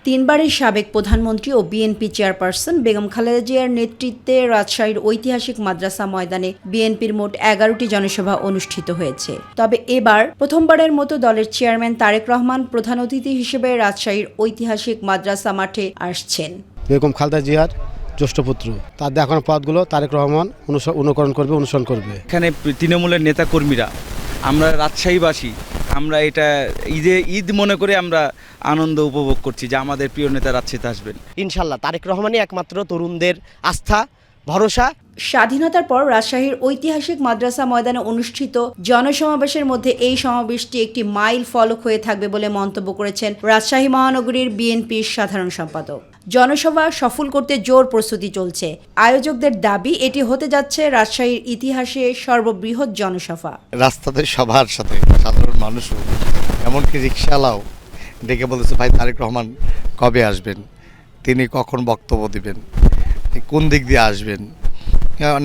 তিনবারের সাবেক প্রধানমন্ত্রী ও বিএনপি চেয়ারপারসন বেগম খালেদা জিয়ার নেতৃত্বে রাজশাহীর ঐতিহাসিক মাদ্রাসা ময়দানে বিএনপির মোট ১১টি জনসভা অনুষ্ঠিত হয়েছে। তবে এবার প্রথমবারের মতো দলের চেয়ারম্যান তারেক রহমান প্রধান অতিথি হিসেবে রাজশাহীর ঐতিহাসিক মাদ্রাসা মাঠে আসছেন। বেগম খালেদা জিয়ার জ্যেষ্ঠ পুত্র, তার দেখানো পথগুলো তারেক রহমান অনুসরণ করবে। এখানে তৃণমূলের নেতাকর্মীরা, আমরা রাজশাহীবাসী, আমরা এটা ঈদ মনে করে আমরা আনন্দ উপভোগ করছি যে আমাদের প্রিয় নেতা রাজশাহীতে আসবেন। ইনশাল্লাহ তারেক রহমানই একমাত্র তরুণদের আস্থা, ভরসা। স্বাধীনতার পর রাজশাহীর ঐতিহাসিক মাদ্রাসা ময়দানে অনুষ্ঠিত জনসমাবেশের মধ্যে এই সমাবেশটি একটি মাইল ফলক হয়ে থাকবে বলে মন্তব্য করেছেন রাজশাহী মহানগরীর বিএনপির সাধারণ সম্পাদক। জনসভা সফল করতে জোর প্রস্তুতি চলছে। আয়োজকদের দাবি এটি হতে যাচ্ছে রাজশাহীর ইতিহাসে সর্ববৃহৎ জনসভা। রাস্তাতে সবার সাথে সাধারণ মানুষও, এমনকি রিকশাওয়ালাও ডেকে বলেছে, ভাই তারেক রহমান কবে আসবেন, তিনি কখন বক্তব্য দিবেন, কোন দিক দিয়ে আসবেন,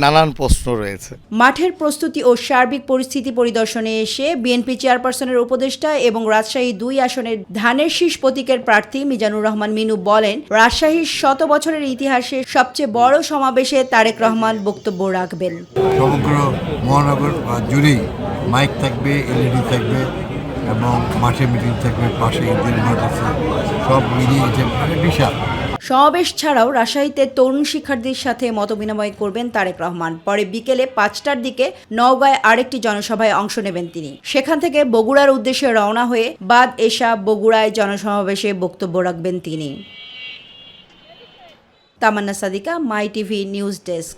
নানান প্রশ্ন রয়েছে। মাঠের প্রস্তুতি ও সার্বিক পরিস্থিতি পরিদর্শনে এসে বিএনপি চেয়ারপারসনের উপদেষ্টা এবং রাজশাহী ২ আসনের ধানের শীষ প্রতীকের প্রার্থী মিজানুর রহমান মিনু বলেন, রাজশাহীর ১০০ বছরের ইতিহাসে সবচেয়ে বড় সমাবেশে তারেক রহমান বক্তব্য রাখবেন। সমগ্র মহানগর জুড়েই মাইক থাকবে, এলইডি থাকবে এবং মাঠে মিটিং থাকবে, পাশে ঈদের মাঠ আছে, সব মিলিয়ে বিশাল সমাবেশ ছাড়াও রাজশাহীতে তরুণ শিক্ষার্থীর সাথে মতবিনিময় করবেন তারেক রহমান। পরে বিকেলে ৫টার দিকে নওগাঁয় আরেকটি জনসভায় অংশ নেবেন তিনি। সেখান থেকে বগুড়ার উদ্দেশ্যে রওনা হয়ে বাদ এশা বগুড়ায় জনসমাবেশে বক্তব্য রাখবেন তিনি। তামান্না সাদিকা, মাই টিভি নিউজ ডেস্ক।